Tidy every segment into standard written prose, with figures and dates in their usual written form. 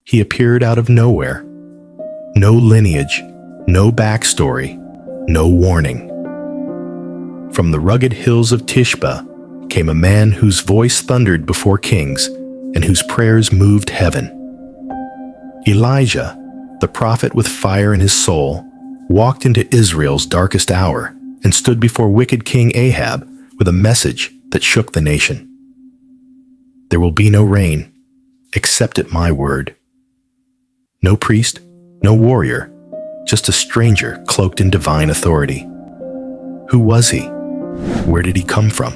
He appeared out of nowhere. No lineage, no backstory, no warning. From the rugged hills of Tishba came a man whose voice thundered before kings and whose prayers moved heaven. Elijah, the prophet with fire in his soul, walked into Israel's darkest hour and stood before wicked King Ahab with a message that shook the nation. There will be no rain, except at my word. No priest, no warrior, just a stranger cloaked in divine authority. Who was he? Where did he come from?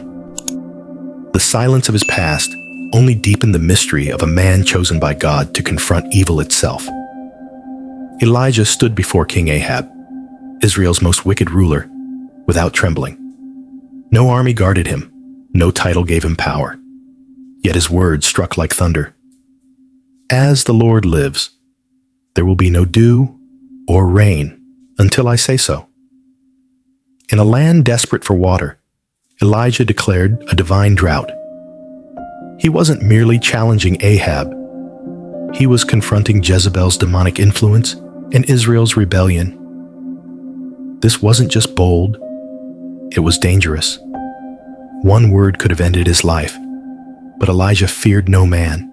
The silence of his past only deepened the mystery of a man chosen by God to confront evil itself. Elijah stood before King Ahab, Israel's most wicked ruler, without trembling. No army guarded him, no title gave him power. Yet his words struck like thunder. As the Lord lives, there will be no dew or rain until I say so. In a land desperate for water, Elijah declared a divine drought. He wasn't merely challenging Ahab. He was confronting Jezebel's demonic influence and Israel's rebellion. This wasn't just bold, it was dangerous. One word could have ended his life, but Elijah feared no man.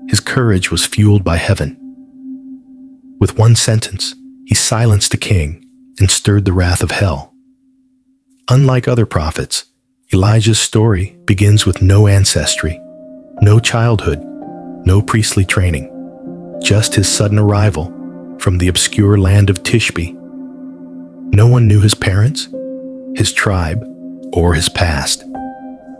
His courage was fueled by heaven. With one sentence, he silenced the king and stirred the wrath of hell. Unlike other prophets, Elijah's story begins with no ancestry, no childhood, no priestly training, just his sudden arrival from the obscure land of Tishbe. No one knew his parents, his tribe, or his past.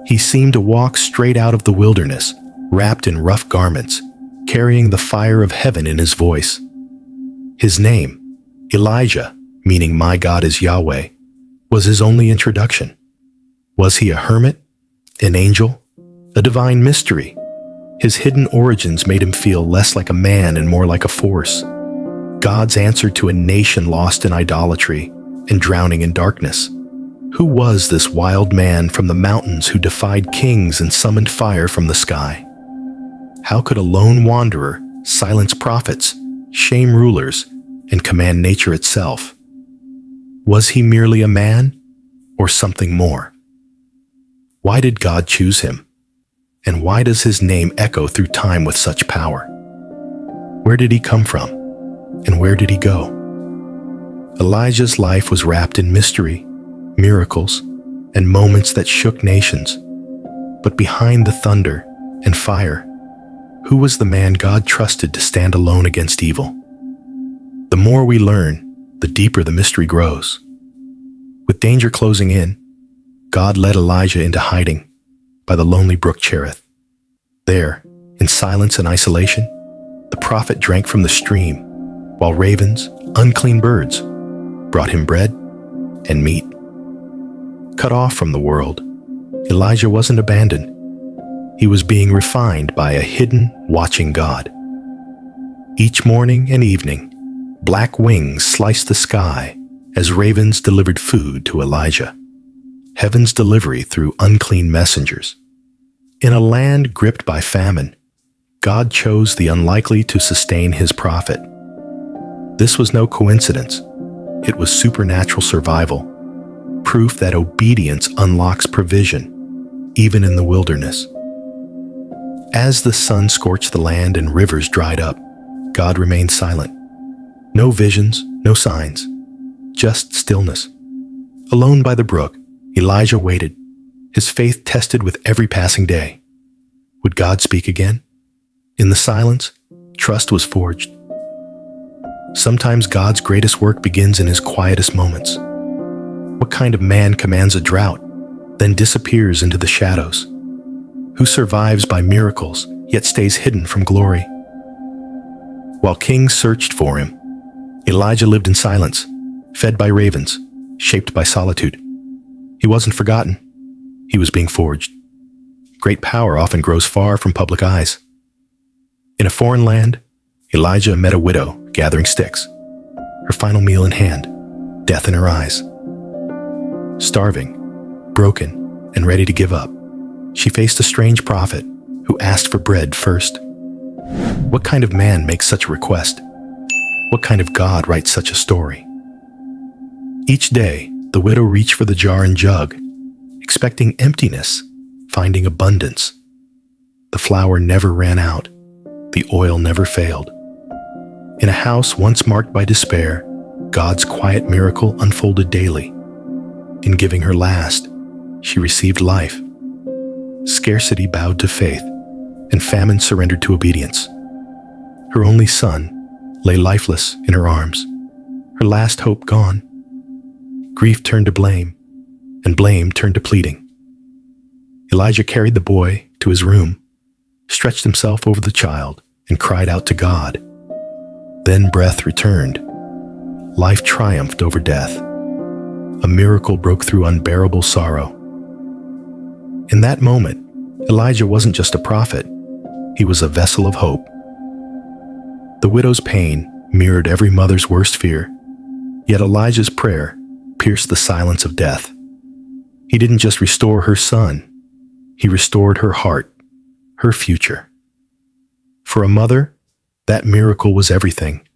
He seemed to walk straight out of the wilderness, wrapped in rough garments, carrying the fire of heaven in his voice. His name, Elijah, meaning my God is Yahweh, was his only introduction. Was he a hermit, an angel, a divine mystery? His hidden origins made him feel less like a man and more like a force. God's answer to a nation lost in idolatry and drowning in darkness. Who was this wild man from the mountains who defied kings and summoned fire from the sky? How could a lone wanderer silence prophets, shame rulers, and command nature itself? Was he merely a man or something more? Why did God choose him? And why does his name echo through time with such power? Where did he come from? And where did he go? Elijah's life was wrapped in mystery, miracles, and moments that shook nations. But behind the thunder and fire, who was the man God trusted to stand alone against evil? The more we learn, the deeper the mystery grows. With danger closing in, God led Elijah into hiding by the lonely brook Chariot. There, in silence and isolation, the prophet drank from the stream, while ravens, unclean birds, brought him bread and meat. Cut off from the world, Elijah wasn't abandoned. He was being refined by a hidden, watching God. Each morning and evening, black wings sliced the sky as ravens delivered food to Elijah. Heaven's delivery through unclean messengers. In a land gripped by famine, God chose the unlikely to sustain his prophet. This was no coincidence. It was supernatural survival, proof that obedience unlocks provision, even in the wilderness. As the sun scorched the land and rivers dried up, God remained silent. No visions, no signs, just stillness. Alone by the brook, Elijah waited, his faith tested with every passing day. Would God speak again? In the silence, trust was forged. Sometimes God's greatest work begins in his quietest moments. What kind of man commands a drought, then disappears into the shadows? Who survives by miracles, yet stays hidden from glory? While kings searched for him, Elijah lived in silence, fed by ravens, shaped by solitude. He wasn't forgotten. He was being forged. Great power often grows far from public eyes. In a foreign land, Elijah met a widow gathering sticks, her final meal in hand, death in her eyes. Starving, broken, and ready to give up, she faced a strange prophet who asked for bread first. What kind of man makes such a request? What kind of God writes such a story? Each day, the widow reached for the jar and jug, expecting emptiness, finding abundance. The flour never ran out. The oil never failed. In a house once marked by despair, God's quiet miracle unfolded daily. In giving her last, she received life. Scarcity bowed to faith, and famine surrendered to obedience. Her only son lay lifeless in her arms, her last hope gone. Grief turned to blame, and blame turned to pleading. Elijah carried the boy to his room, stretched himself over the child, and cried out to God. Then breath returned. Life triumphed over death. A miracle broke through unbearable sorrow. In that moment, Elijah wasn't just a prophet. He was a vessel of hope. The widow's pain mirrored every mother's worst fear, yet Elijah's prayer pierced the silence of death. He didn't just restore her son, he restored her heart, her future. For a mother, that miracle was everything.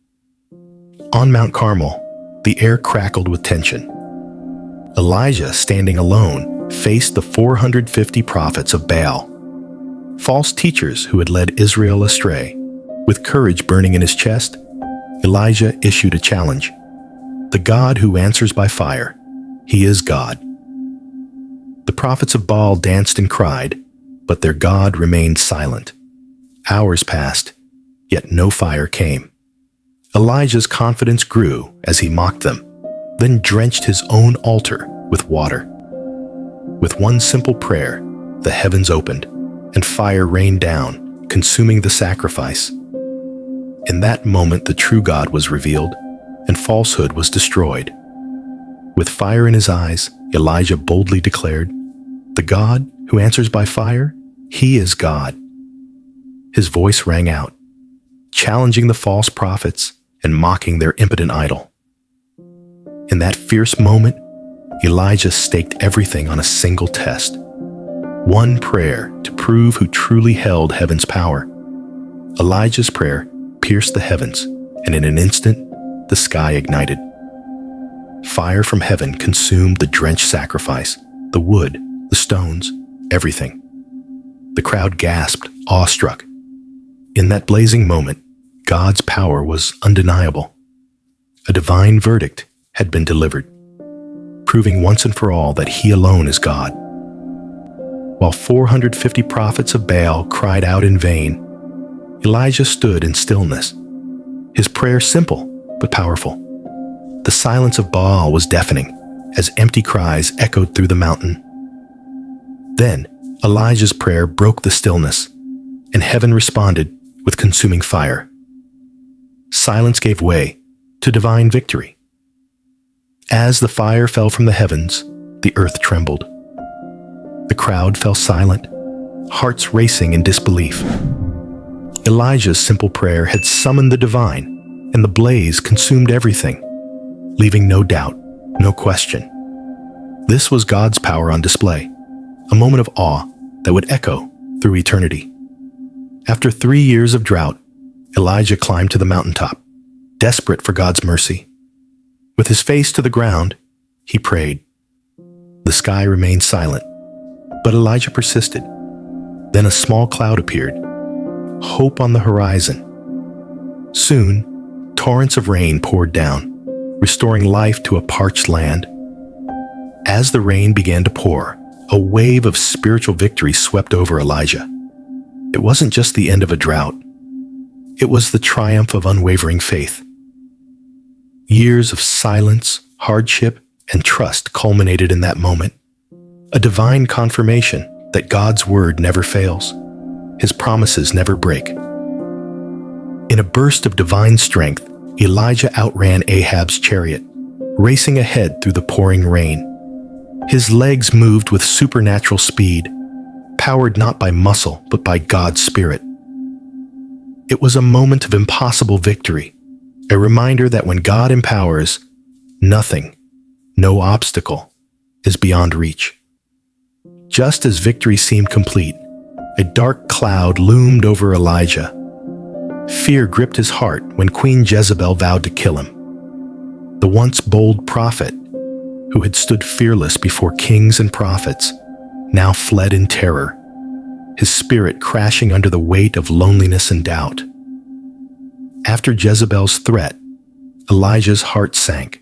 On Mount Carmel, the air crackled with tension. Elijah, standing alone, faced the 450 prophets of Baal, false teachers who had led Israel astray. With courage burning in his chest, Elijah issued a challenge. The God who answers by fire, he is God. The prophets of Baal danced and cried, but their God remained silent. Hours passed, yet no fire came. Elijah's confidence grew as he mocked them, then drenched his own altar with water. With one simple prayer, the heavens opened, and fire rained down, consuming the sacrifice. In that moment, the true God was revealed, and falsehood was destroyed. With fire in his eyes, Elijah boldly declared, "The God who answers by fire, he is God." His voice rang out, challenging the false prophets and mocking their impotent idol. In that fierce moment, Elijah staked everything on a single test. One prayer to prove who truly held heaven's power. Elijah's prayer pierced the heavens, and in an instant, the sky ignited. Fire from heaven consumed the drenched sacrifice, the wood, the stones, everything. The crowd gasped, awestruck. In that blazing moment, God's power was undeniable. A divine verdict had been delivered, proving once and for all that he alone is God. While 450 prophets of Baal cried out in vain, Elijah stood in stillness, his prayer simple but powerful. The silence of Baal was deafening as empty cries echoed through the mountain. Then Elijah's prayer broke the stillness, and heaven responded with consuming fire. Silence gave way to divine victory. As the fire fell from the heavens, the earth trembled. The crowd fell silent, hearts racing in disbelief. Elijah's simple prayer had summoned the divine, and the blaze consumed everything, leaving no doubt, no question. This was God's power on display, a moment of awe that would echo through eternity. After 3 years of drought, Elijah climbed to the mountaintop, desperate for God's mercy. With his face to the ground, he prayed. The sky remained silent, but Elijah persisted. Then a small cloud appeared, hope on the horizon. Soon, torrents of rain poured down, restoring life to a parched land. As the rain began to pour, a wave of spiritual victory swept over Elijah. It wasn't just the end of a drought. It was the triumph of unwavering faith. Years of silence, hardship, and trust culminated in that moment. A divine confirmation that God's word never fails. His promises never break. In a burst of divine strength, Elijah outran Ahab's chariot, racing ahead through the pouring rain. His legs moved with supernatural speed, powered not by muscle, but by God's Spirit. It was a moment of impossible victory, a reminder that when God empowers, nothing, no obstacle, is beyond reach. Just as victory seemed complete, a dark cloud loomed over Elijah. Fear gripped his heart when Queen Jezebel vowed to kill him. The once bold prophet, who had stood fearless before kings and prophets, now fled in terror, his spirit crashing under the weight of loneliness and doubt. After Jezebel's threat, Elijah's heart sank.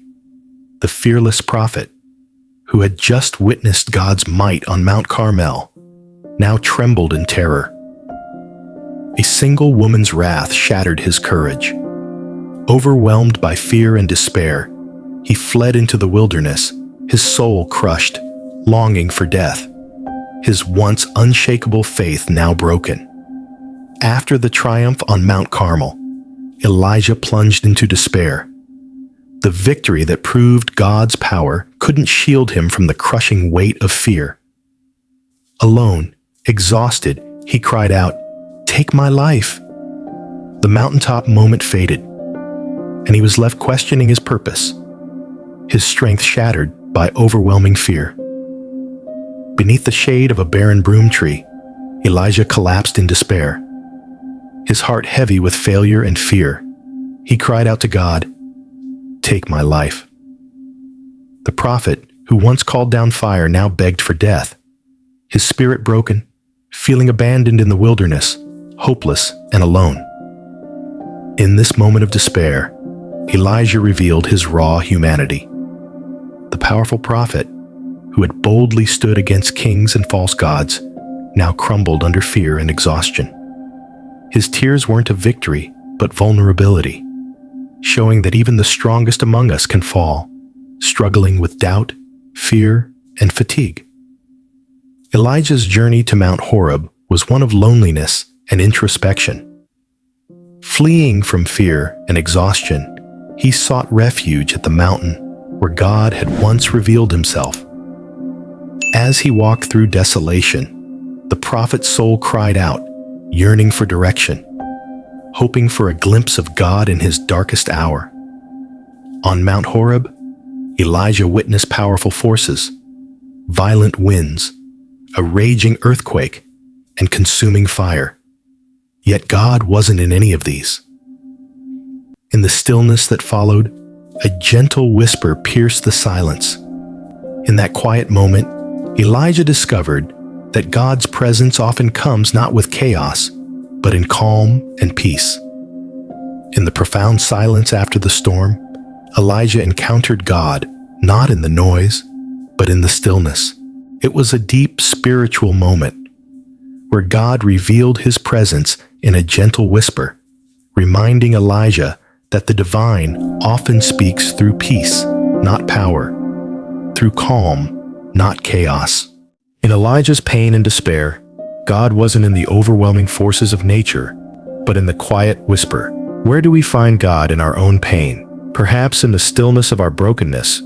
The fearless prophet, who had just witnessed God's might on Mount Carmel, now trembled in terror. A single woman's wrath shattered his courage. Overwhelmed by fear and despair, he fled into the wilderness, his soul crushed, longing for death, his once unshakable faith now broken. After the triumph on Mount Carmel, Elijah plunged into despair. The victory that proved God's power couldn't shield him from the crushing weight of fear. Alone, exhausted, he cried out, "Take my life!" The mountaintop moment faded, and he was left questioning his purpose, his strength shattered by overwhelming fear. Beneath the shade of a barren broom tree, Elijah collapsed in despair. His heart heavy with failure and fear, he cried out to God, "Take my life." The prophet, who once called down fire, now begged for death. His spirit broken, feeling abandoned in the wilderness, hopeless and alone. In this moment of despair, Elijah revealed his raw humanity. The powerful prophet, who had boldly stood against kings and false gods, now crumbled under fear and exhaustion. His tears weren't of victory, but vulnerability, showing that even the strongest among us can fall, struggling with doubt, fear, and fatigue. Elijah's journey to Mount Horeb was one of loneliness and introspection. Fleeing from fear and exhaustion, he sought refuge at the mountain where God had once revealed himself. As he walked through desolation, the prophet's soul cried out, yearning for direction, hoping for a glimpse of God in his darkest hour. On Mount Horeb, Elijah witnessed powerful forces, violent winds, a raging earthquake, and consuming fire. Yet God wasn't in any of these. In the stillness that followed, a gentle whisper pierced the silence. In that quiet moment, Elijah discovered that God's presence often comes not with chaos, but in calm and peace. In the profound silence after the storm, Elijah encountered God, not in the noise, but in the stillness. It was a deep spiritual moment, where God revealed his presence in a gentle whisper, reminding Elijah that the divine often speaks through peace, not power, through calm, not chaos. In Elijah's pain and despair, God wasn't in the overwhelming forces of nature, but in the quiet whisper. Where do we find God in our own pain? Perhaps in the stillness of our brokenness,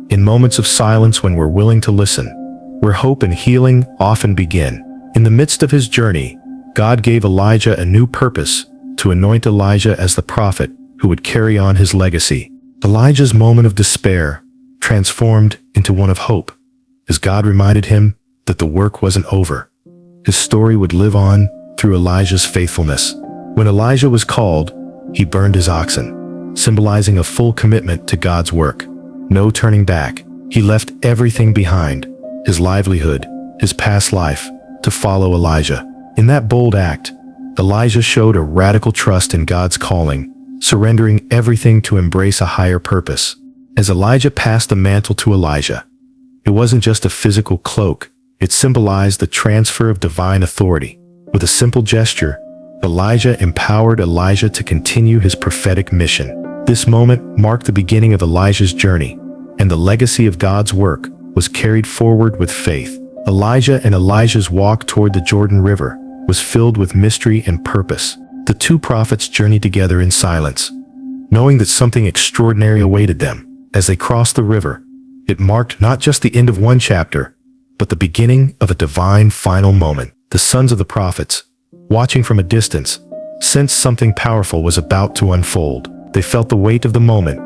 in moments of silence when we're willing to listen, where hope and healing often begin. In the midst of his journey, God gave Elijah a new purpose, to anoint Elijah as the prophet who would carry on his legacy. Elijah's moment of despair transformed into one of hope, as God reminded him that the work wasn't over. His story would live on through Elijah's faithfulness. When Elijah was called, he burned his oxen, symbolizing a full commitment to God's work. No turning back. He left everything behind, his livelihood, his past life, to follow Elijah. In that bold act, Elijah showed a radical trust in God's calling, surrendering everything to embrace a higher purpose. As Elijah passed the mantle to Elisha, it wasn't just a physical cloak, it symbolized the transfer of divine authority. With a simple gesture, Elijah empowered Elisha to continue his prophetic mission. This moment marked the beginning of Elijah's journey, and the legacy of God's work was carried forward with faith. Elijah and Elisha's walk toward the Jordan River was filled with mystery and purpose. The two prophets journeyed together in silence, knowing that something extraordinary awaited them. As they crossed the river, it marked not just the end of one chapter, but the beginning of a divine final moment. The sons of the prophets, watching from a distance, sensed something powerful was about to unfold. They felt the weight of the moment.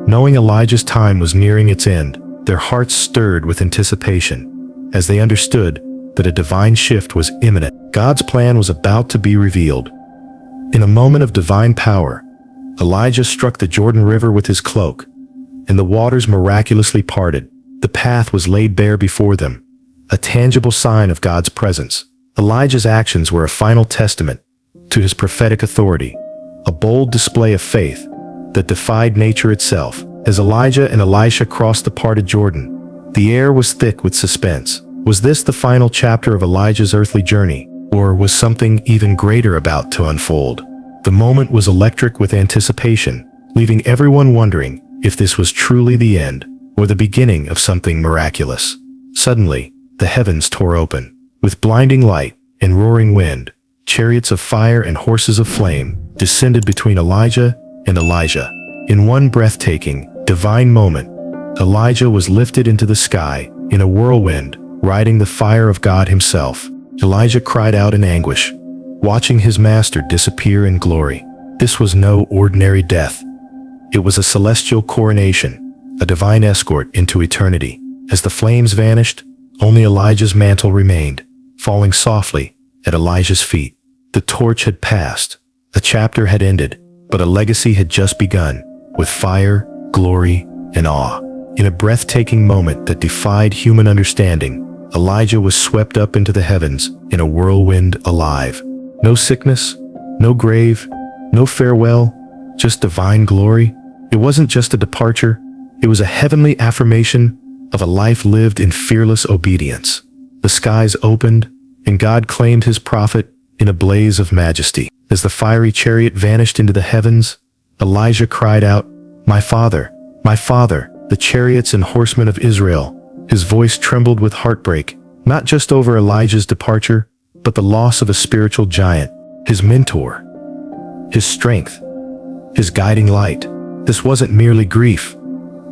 Knowing Elijah's time was nearing its end, their hearts stirred with anticipation, as they understood that a divine shift was imminent. God's plan was about to be revealed. In a moment of divine power, Elijah struck the Jordan River with his cloak, and the waters miraculously parted. The path was laid bare before them, a tangible sign of God's presence. Elijah's actions were a final testament to his prophetic authority, a bold display of faith that defied nature itself. As Elijah and Elisha crossed the parted Jordan, the air was thick with suspense. Was this the final chapter of Elijah's earthly journey, or was something even greater about to unfold? The moment was electric with anticipation, leaving everyone wondering if this was truly the end or the beginning of something miraculous. Suddenly, the heavens tore open. With blinding light and roaring wind, chariots of fire and horses of flame descended between Elijah and Elisha. In one breathtaking, divine moment, Elijah was lifted into the sky in a whirlwind, riding the fire of God himself. Elijah cried out in anguish, watching his master disappear in glory. This was no ordinary death. It was a celestial coronation, a divine escort into eternity. As the flames vanished, only Elijah's mantle remained, falling softly at Elijah's feet. The torch had passed. A chapter had ended, but a legacy had just begun, with fire, glory, and awe. In a breathtaking moment that defied human understanding, Elijah was swept up into the heavens in a whirlwind alive. No sickness, no grave, no farewell, just divine glory. It wasn't just a departure, it was a heavenly affirmation of a life lived in fearless obedience. The skies opened, and God claimed his prophet in a blaze of majesty. As the fiery chariot vanished into the heavens, Elijah cried out, my father, the chariots and horsemen of Israel." His voice trembled with heartbreak, not just over Elijah's departure, but the loss of a spiritual giant, his mentor, his strength, his guiding light. This wasn't merely grief.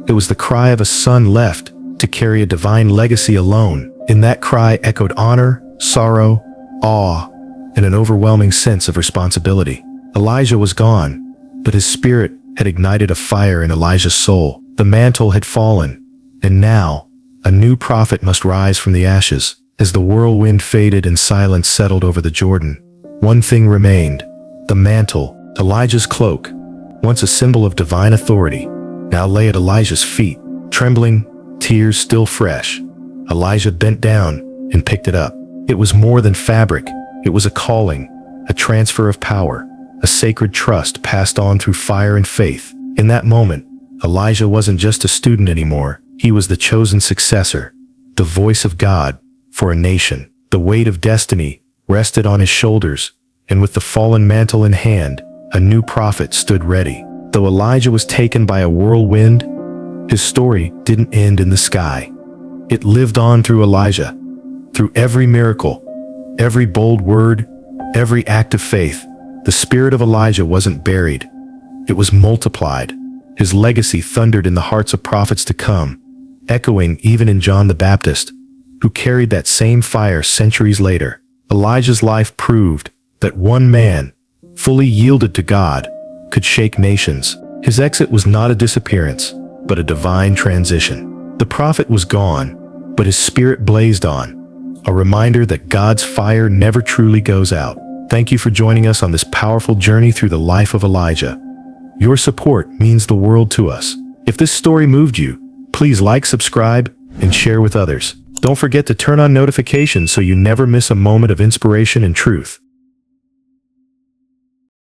It was the cry of a son left to carry a divine legacy alone. In that cry echoed honor, sorrow, awe, and an overwhelming sense of responsibility. Elijah was gone, but his spirit had ignited a fire in Elijah's soul. The mantle had fallen, and now a new prophet must rise from the ashes. As the whirlwind faded and silence settled over the Jordan, one thing remained: the mantle. Elijah's cloak, once a symbol of divine authority, now lay at Elijah's feet. Trembling, tears still fresh, Elijah bent down and picked it up. It was more than fabric. It was a calling, a transfer of power, a sacred trust passed on through fire and faith. In that moment, Elijah wasn't just a student anymore. He was the chosen successor, the voice of God for a nation. The weight of destiny rested on his shoulders, and with the fallen mantle in hand, a new prophet stood ready. Though Elijah was taken by a whirlwind, his story didn't end in the sky. It lived on through Elijah, through every miracle, every bold word, every act of faith. The spirit of Elijah wasn't buried. It was multiplied. His legacy thundered in the hearts of prophets to come, echoing even in John the Baptist, who carried that same fire centuries later. Elijah's life proved that one man, fully yielded to God, could shake nations. His exit was not a disappearance, but a divine transition. The prophet was gone, but his spirit blazed on, a reminder that God's fire never truly goes out. Thank you for joining us on this powerful journey through the life of Elijah. Your support means the world to us. If this story moved you, please like, subscribe, and share with others. Don't forget to turn on notifications so you never miss a moment of inspiration and truth.